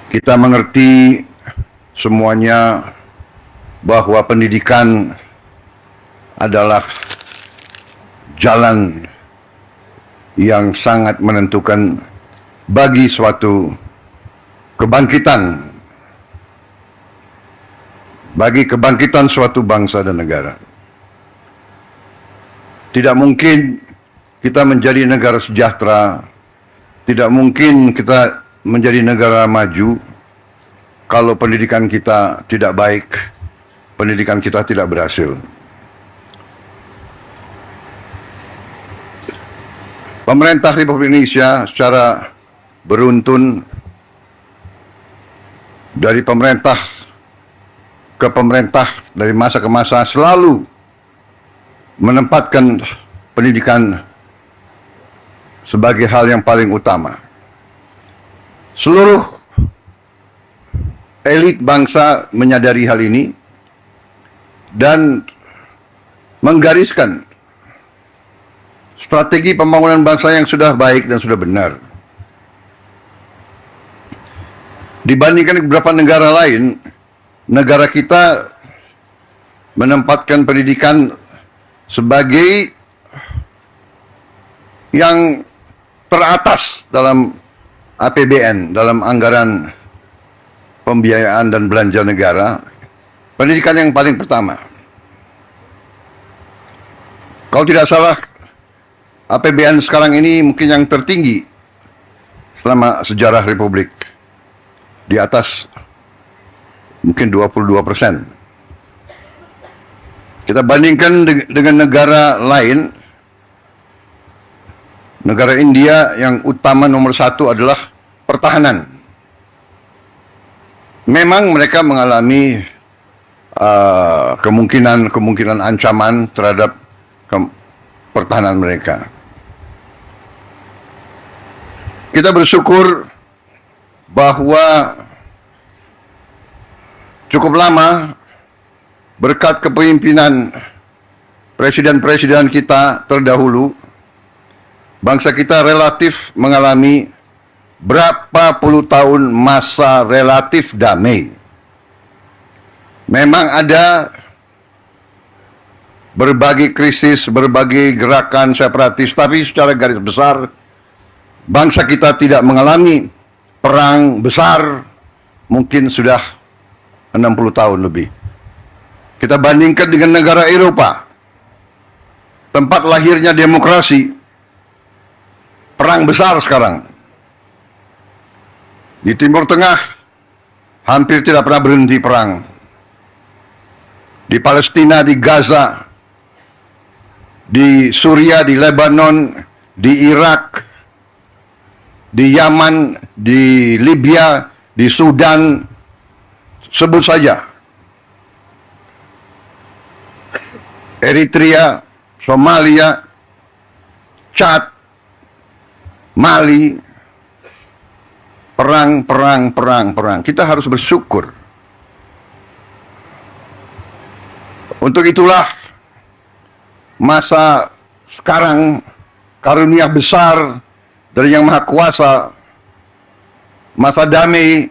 Kita mengerti semuanya bahwa pendidikan adalah jalan yang sangat menentukan bagi suatu kebangkitan, bagi kebangkitan suatu bangsa dan negara. Tidak mungkin kita menjadi negara sejahtera, tidak mungkin kita menjadi negara maju kalau pendidikan kita tidak baik, pendidikan kita tidak berhasil. Pemerintah Republik Indonesia secara beruntun dari pemerintah ke pemerintah, dari masa ke masa selalu menempatkan pendidikan sebagai hal yang paling utama. Seluruh elit bangsa menyadari hal ini dan menggariskan strategi pembangunan bangsa yang sudah baik dan sudah benar. Dibandingkan beberapa negara lain, negara kita menempatkan pendidikan sebagai yang teratas dalam APBN, dalam anggaran pembiayaan dan belanja negara. Pendidikan yang paling pertama. Kalau tidak salah, APBN sekarang ini mungkin yang tertinggi selama sejarah Republik. Di atas mungkin 22%. Kita bandingkan dengan negara lain. Negara India yang utama nomor satu adalah pertahanan. Memang mereka mengalami kemungkinan ancaman terhadap pertahanan mereka. Kita bersyukur bahwa cukup lama berkat kepemimpinan presiden-presiden kita terdahulu, bangsa kita relatif mengalami berapa puluh tahun masa relatif damai. Memang ada berbagai krisis, berbagai gerakan separatis, tapi secara garis besar bangsa kita tidak mengalami perang besar mungkin sudah 60 tahun lebih. Kita bandingkan dengan negara Eropa, tempat lahirnya demokrasi, perang besar sekarang. Di Timur Tengah hampir tidak pernah berhenti perang. Di Palestina, di Gaza, di Suria, di Lebanon, di Irak, di Yaman, di Libya, di Sudan, sebut saja. Eritrea, Somalia, Chad, Mali, perang. Kita harus bersyukur. Untuk itulah masa sekarang karunia besar dari Yang Maha Kuasa, masa damai,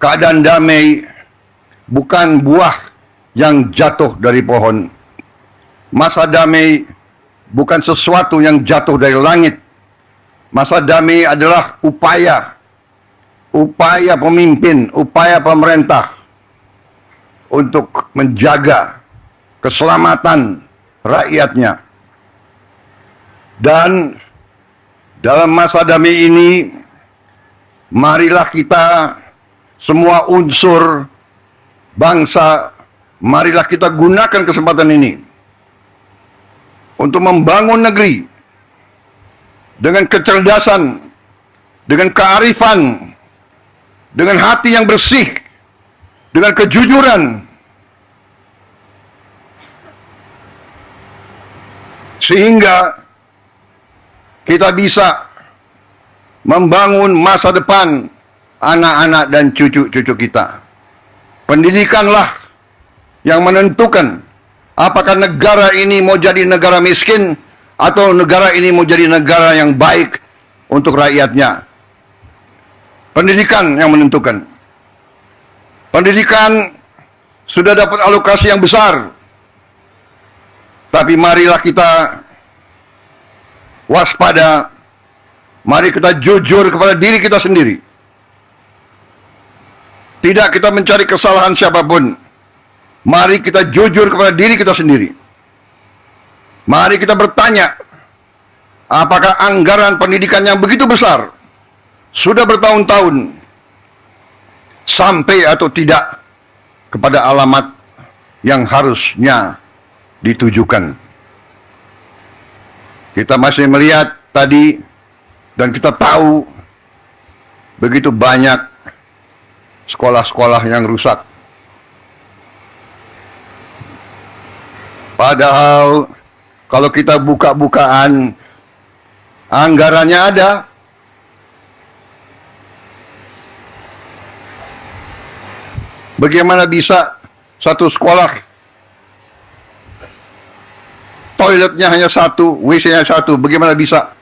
keadaan damai, bukan buah yang jatuh dari pohon. Masa damai bukan sesuatu yang jatuh dari langit. Masa damai adalah upaya pemimpin, upaya pemerintah untuk menjaga keselamatan rakyatnya. Dan dalam masa damai ini, marilah kita semua unsur bangsa, marilah kita gunakan kesempatan ini untuk membangun negeri dengan kecerdasan, dengan kearifan, dengan hati yang bersih, dengan kejujuran, sehingga kita bisa membangun masa depan anak-anak dan cucu-cucu kita. Pendidikanlah yang menentukan apakah negara ini mau jadi negara miskin atau negara ini mau jadi negara yang baik untuk rakyatnya. Pendidikan yang menentukan. Pendidikan sudah dapat alokasi yang besar. Tapi marilah kita waspada. Mari kita jujur kepada diri kita sendiri. Tidak kita mencari kesalahan siapapun. Mari kita jujur kepada diri kita sendiri. Mari kita bertanya, apakah anggaran pendidikan yang begitu besar sudah bertahun-tahun sampai atau tidak kepada alamat yang harusnya ditujukan. Kita masih melihat tadi dan kita tahu begitu banyak sekolah-sekolah yang rusak. Padahal kalau kita buka-bukaan anggarannya ada. Bagaimana bisa satu sekolah toiletnya hanya satu, WC-nya satu, bagaimana bisa?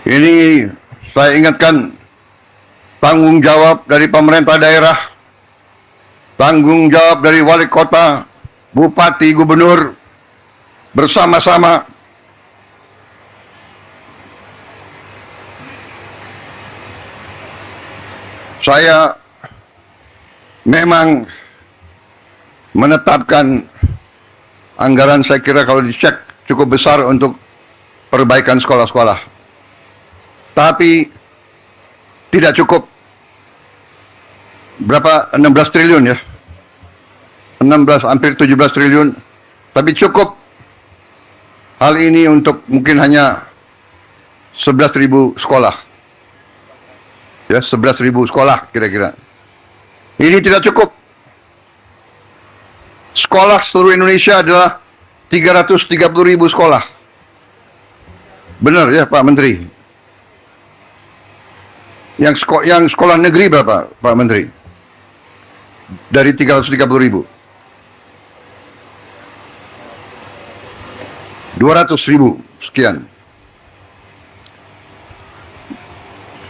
Ini saya ingatkan tanggung jawab dari pemerintah daerah, tanggung jawab dari wali kota, bupati, gubernur, bersama-sama saya memang menetapkan anggaran, saya kira kalau dicek cukup besar untuk perbaikan sekolah-sekolah. Tapi tidak cukup. Berapa? 16 triliun ya? 16, hampir 17 triliun. Tapi cukup hal ini untuk mungkin hanya 11.000 sekolah. Ya, 11.000 sekolah kira-kira. Ini tidak cukup. Sekolah seluruh Indonesia adalah 330.000 sekolah. Benar ya Pak Menteri? Yang sekolah negeri berapa Pak Menteri? Dari 330.000. 200.000 sekian.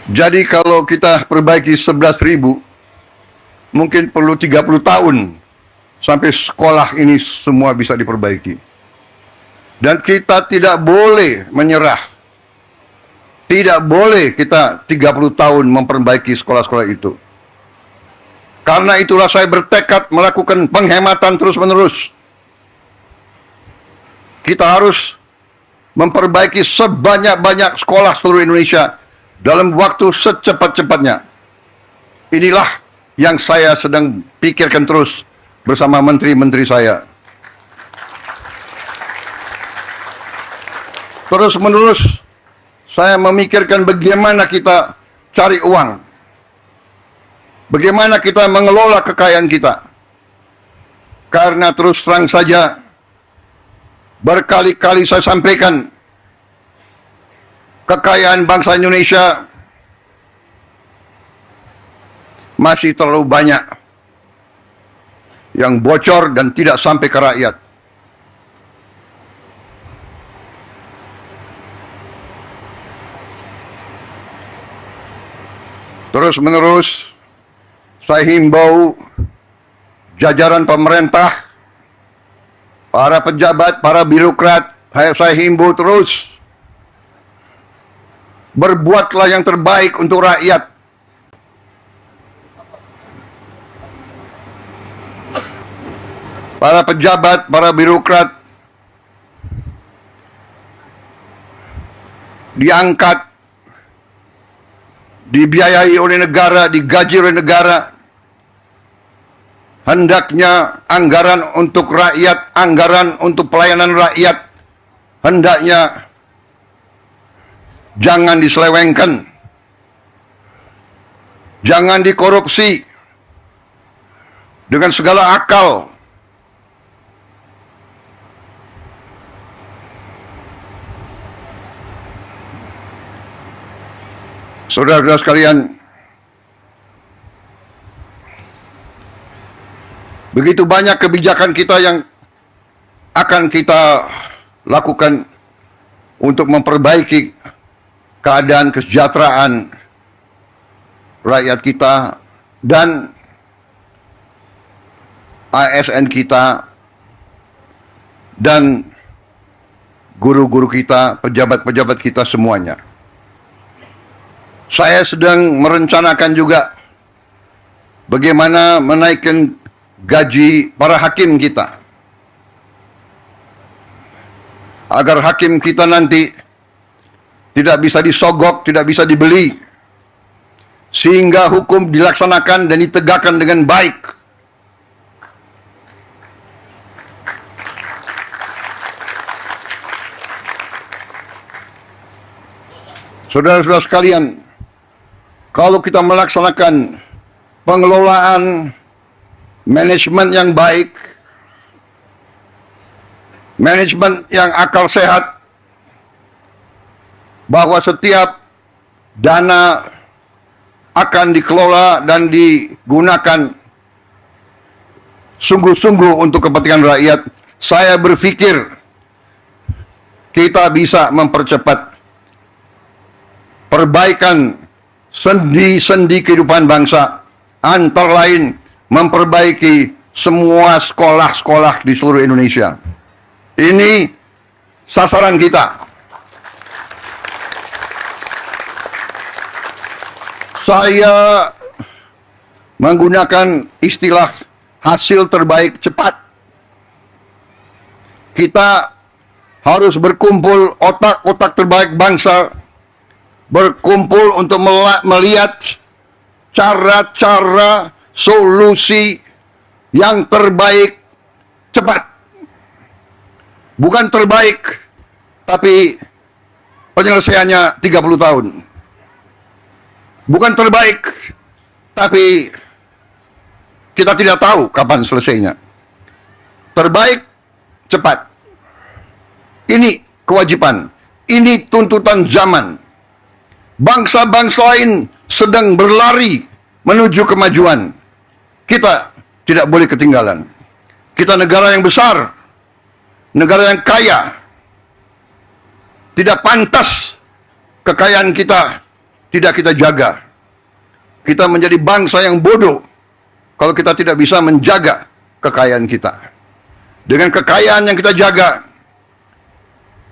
Jadi kalau kita perbaiki 11.000, mungkin perlu 30 tahun sampai sekolah ini semua bisa diperbaiki. Dan kita tidak boleh menyerah. Tidak boleh kita 30 tahun memperbaiki sekolah-sekolah itu. Karena itulah saya bertekad melakukan penghematan terus-menerus. Kita harus memperbaiki sebanyak-banyak sekolah seluruh Indonesia dalam waktu secepat-cepatnya. Inilah yang saya sedang pikirkan terus bersama menteri-menteri saya. Terus-menerus saya memikirkan bagaimana kita cari uang. Bagaimana kita mengelola kekayaan kita. Karena terus terang saja, berkali-kali saya sampaikan, kekayaan bangsa Indonesia masih terlalu banyak yang bocor dan tidak sampai ke rakyat. Terus-menerus saya himbau jajaran pemerintah, para pejabat, para birokrat, saya himbau terus, berbuatlah yang terbaik untuk rakyat. Para pejabat, para birokrat diangkat, dibiayai oleh negara, digaji oleh negara. Hendaknya anggaran untuk rakyat, anggaran untuk pelayanan rakyat, hendaknya jangan diselewengkan. Jangan dikorupsi dengan segala akal. Saudara-saudara sekalian, begitu banyak kebijakan kita yang akan kita lakukan untuk memperbaiki keadaan kesejahteraan rakyat kita dan ASN kita dan guru-guru kita, pejabat-pejabat kita semuanya. Saya sedang merencanakan juga bagaimana menaikkan gaji para hakim kita, agar hakim kita nanti tidak bisa disogok, tidak bisa dibeli, sehingga hukum dilaksanakan dan ditegakkan dengan baik. Saudara-saudara sekalian, kalau kita melaksanakan pengelolaan manajemen yang baik, manajemen yang akal sehat, bahwa setiap dana akan dikelola dan digunakan sungguh-sungguh untuk kepentingan rakyat, saya berpikir kita bisa mempercepat perbaikan sendi-sendi kehidupan bangsa, antara lain memperbaiki semua sekolah-sekolah di seluruh Indonesia. Ini sasaran kita. Saya menggunakan istilah hasil terbaik cepat. Kita harus berkumpul otak-otak terbaik bangsa, berkumpul untuk melihat cara-cara solusi yang terbaik cepat. Bukan terbaik, tapi penyelesaiannya 30 tahun. Bukan terbaik, tapi kita tidak tahu kapan selesainya. Terbaik, cepat. Ini kewajiban. Ini tuntutan zaman. Bangsa-bangsa lain sedang berlari menuju kemajuan. Kita tidak boleh ketinggalan. Kita negara yang besar, negara yang kaya. Tidak pantas kekayaan kita tidak kita jaga. Kita menjadi bangsa yang bodoh kalau kita tidak bisa menjaga kekayaan kita. Dengan kekayaan yang kita jaga,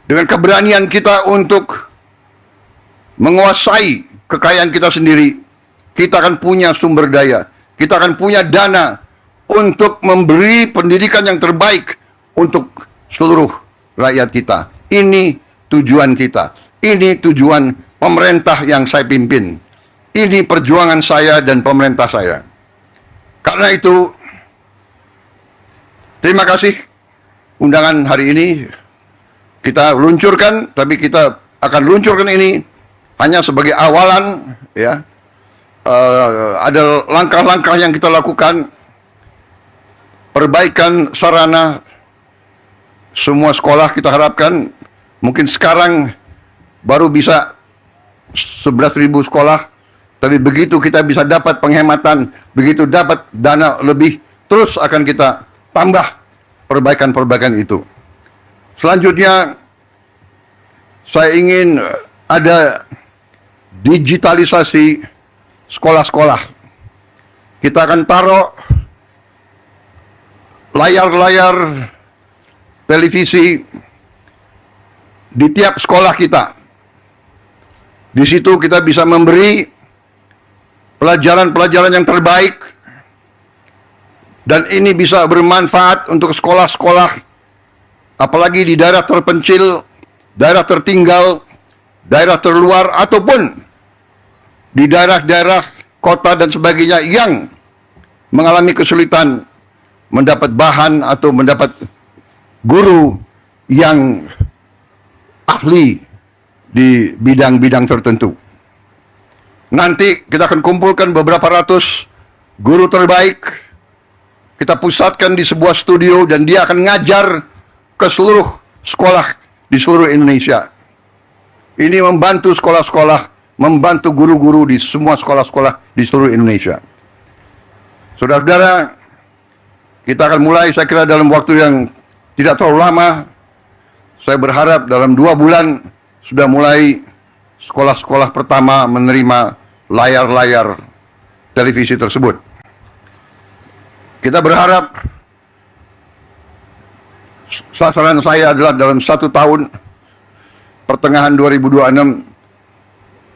dengan keberanian kita untuk menguasai kekayaan kita sendiri, kita akan punya sumber daya, kita akan punya dana untuk memberi pendidikan yang terbaik untuk seluruh rakyat kita. Ini tujuan kita. Ini tujuan pemerintah yang saya pimpin. Ini perjuangan saya dan pemerintah saya. Karena itu, terima kasih undangan hari ini. Kita luncurkan, tapi kita akan luncurkan ini hanya sebagai awalan, ya. Ada langkah-langkah yang kita lakukan, perbaikan sarana semua sekolah kita harapkan. Mungkin sekarang baru bisa 11.000 sekolah, tapi begitu kita bisa dapat penghematan, begitu dapat dana lebih, terus akan kita tambah perbaikan-perbaikan itu. Selanjutnya, saya ingin ada digitalisasi sekolah-sekolah. Kita akan taruh layar-layar televisi di tiap sekolah kita. Di situ kita bisa memberi pelajaran-pelajaran yang terbaik, dan ini bisa bermanfaat untuk sekolah-sekolah, apalagi di daerah terpencil, daerah tertinggal, daerah terluar, ataupun di daerah-daerah kota dan sebagainya yang mengalami kesulitan mendapat bahan atau mendapat guru yang ahli di bidang-bidang tertentu. Nanti kita akan kumpulkan beberapa ratus guru terbaik, kita pusatkan di sebuah studio, dan dia akan ngajar ke seluruh sekolah di seluruh Indonesia. Ini membantu sekolah-sekolah, membantu guru-guru di semua sekolah-sekolah di seluruh Indonesia. Saudara-saudara, kita akan mulai, saya kira dalam waktu yang tidak terlalu lama. Saya berharap dalam 2 bulan sudah mulai sekolah-sekolah pertama menerima layar-layar televisi tersebut. Kita berharap sasaran saya adalah dalam 1 tahun, pertengahan 2026,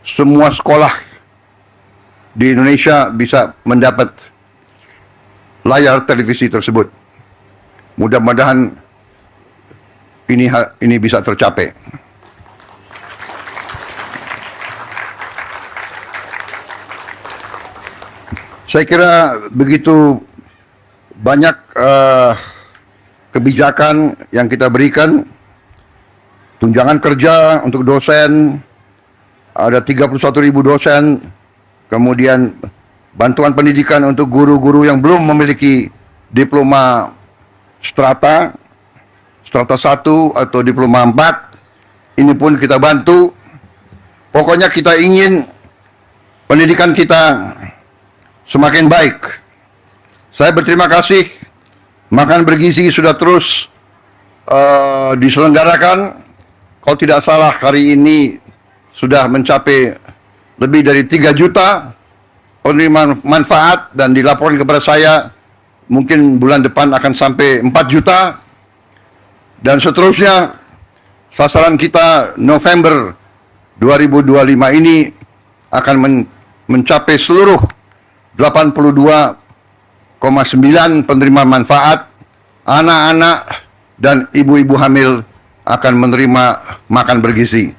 semua sekolah di Indonesia bisa mendapat layar televisi tersebut. Mudah-mudahan ini bisa tercapai. Saya kira begitu banyak kebijakan yang kita berikan. Tunjangan kerja untuk dosen, ada 31.000 dosen, kemudian bantuan pendidikan untuk guru-guru yang belum memiliki diploma strata 1 atau diploma 4, ini pun kita bantu. Pokoknya kita ingin pendidikan kita semakin baik. Saya berterima kasih, makan bergizi sudah terus diselenggarakan. Kalau tidak salah hari ini sudah mencapai lebih dari 3 juta penerima manfaat, dan dilaporkan kepada saya mungkin bulan depan akan sampai 4 juta. Dan seterusnya, sasaran kita November 2025 ini akan mencapai seluruh 82,9 penerima manfaat. Anak-anak dan ibu-ibu hamil akan menerima makan bergizi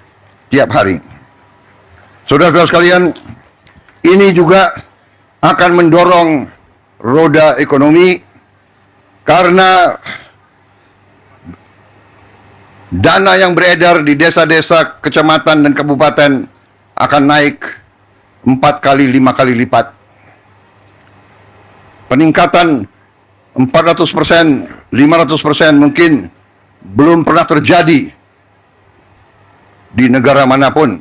tiap hari. Saudara-saudara sekalian, ini juga akan mendorong roda ekonomi, karena dana yang beredar di desa-desa, kecamatan, dan kabupaten akan naik 4 kali, 5 kali lipat. Peningkatan 400%, 500% mungkin belum pernah terjadi di negara manapun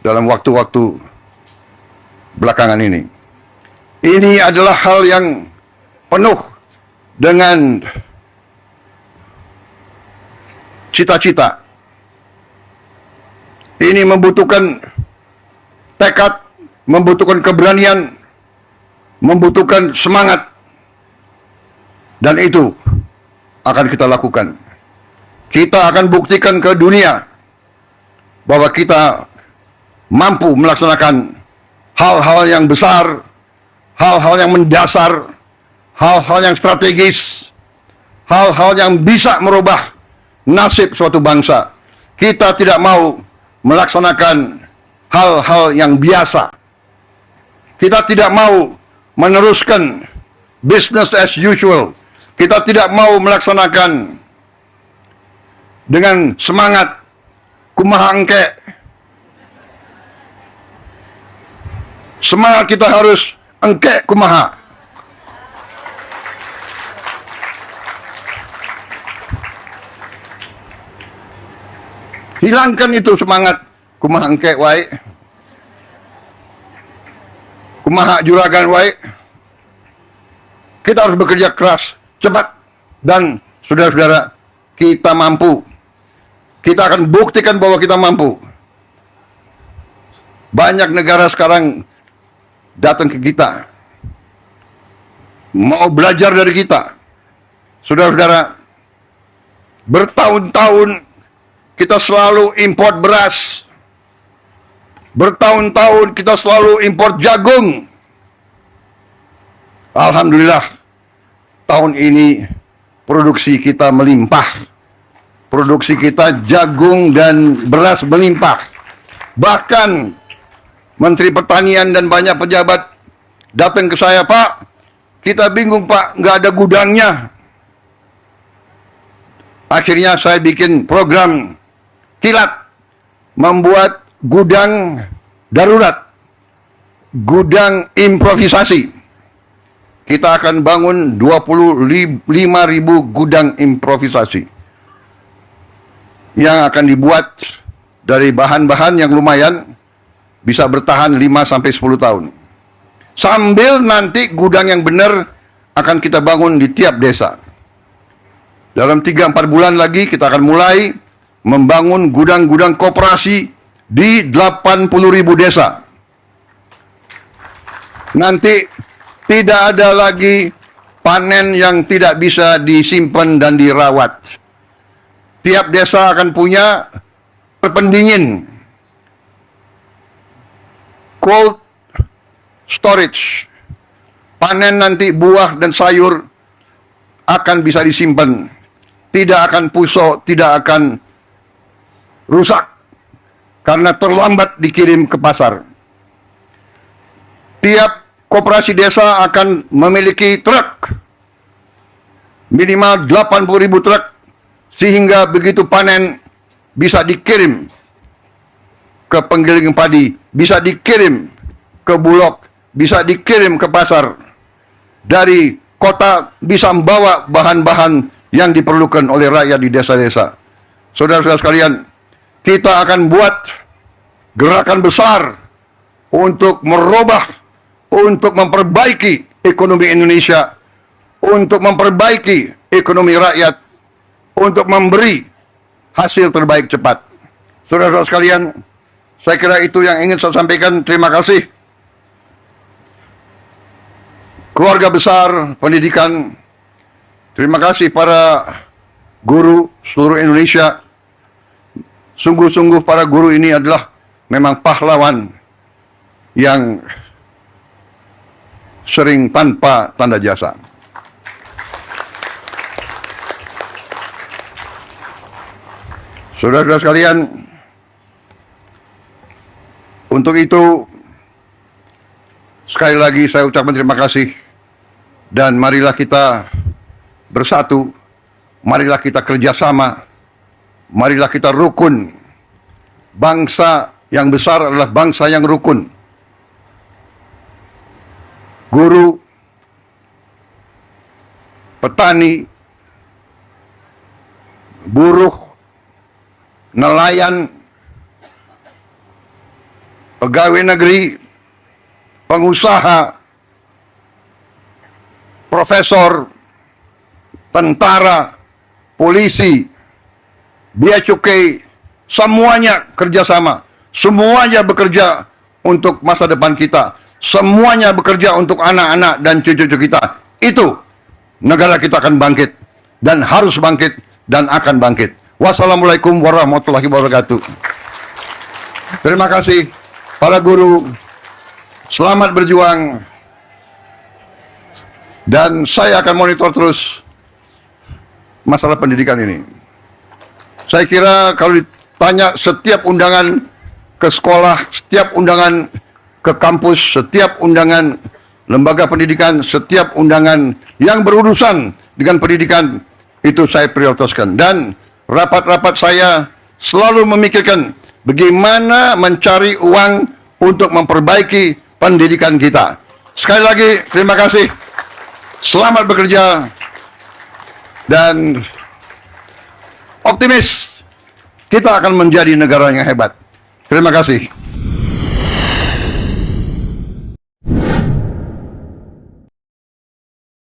dalam waktu-waktu belakangan ini. Ini adalah hal yang penuh dengan cita-cita. Ini membutuhkan tekad, membutuhkan keberanian, membutuhkan semangat, dan itu akan kita lakukan. Kita akan buktikan ke dunia bahwa kita mampu melaksanakan hal-hal yang besar, hal-hal yang mendasar, hal-hal yang strategis, hal-hal yang bisa merubah nasib suatu bangsa. Kita tidak mau melaksanakan hal-hal yang biasa. Kita tidak mau meneruskan business as usual. Kita tidak mau melaksanakan dengan semangat kumaha engke. Semangat kita harus engke kumaha. Hilangkan itu semangat kumaha engke wae, kumaha juragan wae. Kita harus bekerja keras, cepat, dan saudara-saudara, kita mampu. Kita akan buktikan bahwa kita mampu. Banyak negara sekarang datang ke kita, mau belajar dari kita. Saudara-saudara, bertahun-tahun kita selalu import beras. Bertahun-tahun kita selalu import jagung. Alhamdulillah, tahun ini produksi kita melimpah. Produksi kita jagung dan beras melimpah. Bahkan Menteri Pertanian dan banyak pejabat datang ke saya, Pak, kita bingung Pak, nggak ada gudangnya. Akhirnya saya bikin program kilat, membuat gudang darurat, gudang improvisasi. Kita akan bangun 25.000 gudang improvisasi yang akan dibuat dari bahan-bahan yang lumayan, bisa bertahan 5-10 tahun. Sambil nanti gudang yang benar akan kita bangun di tiap desa. Dalam 3-4 bulan lagi kita akan mulai membangun gudang-gudang koperasi di 80.000 desa. Nanti tidak ada lagi panen yang tidak bisa disimpan dan dirawat. Tiap desa akan punya pendingin, cold storage. Panen nanti buah dan sayur akan bisa disimpan, tidak akan busuk, tidak akan rusak karena terlambat dikirim ke pasar. Tiap koperasi desa akan memiliki truk, minimal 80.000 truk, sehingga begitu panen bisa dikirim ke penggiling padi, bisa dikirim ke Bulog, bisa dikirim ke pasar. Dari kota bisa membawa bahan-bahan yang diperlukan oleh rakyat di desa-desa. Saudara-saudara sekalian, kita akan buat gerakan besar untuk merubah, untuk memperbaiki ekonomi Indonesia, untuk memperbaiki ekonomi rakyat, untuk memberi hasil terbaik cepat. Saudara-saudara sekalian, saya kira itu yang ingin saya sampaikan. Terima kasih keluarga besar pendidikan. Terima kasih para guru seluruh Indonesia. Sungguh-sungguh para guru ini adalah memang pahlawan yang sering tanpa tanda jasa. Saudara-saudara sekalian, untuk itu sekali lagi saya ucapkan terima kasih, dan marilah kita bersatu, marilah kita kerjasama, marilah kita rukun. Bangsa yang besar adalah bangsa yang rukun. Guru, petani, buruh, nelayan, pegawai negeri, pengusaha, profesor, tentara, polisi, bea cukai, semuanya kerjasama. Semuanya bekerja untuk masa depan kita. Semuanya bekerja untuk anak-anak dan cucu-cucu kita. Itu negara kita akan bangkit, dan harus bangkit, dan akan bangkit. Wassalamualaikum warahmatullahi wabarakatuh. Terima kasih para guru. Selamat berjuang. Dan saya akan monitor terus masalah pendidikan ini. Saya kira kalau ditanya setiap undangan ke sekolah, setiap undangan ke kampus, setiap undangan lembaga pendidikan, setiap undangan yang berurusan dengan pendidikan, itu saya prioritaskan. Dan rapat-rapat saya selalu memikirkan bagaimana mencari uang untuk memperbaiki pendidikan kita. Sekali lagi, terima kasih. Selamat bekerja. Dan optimis, kita akan menjadi negara yang hebat. Terima kasih.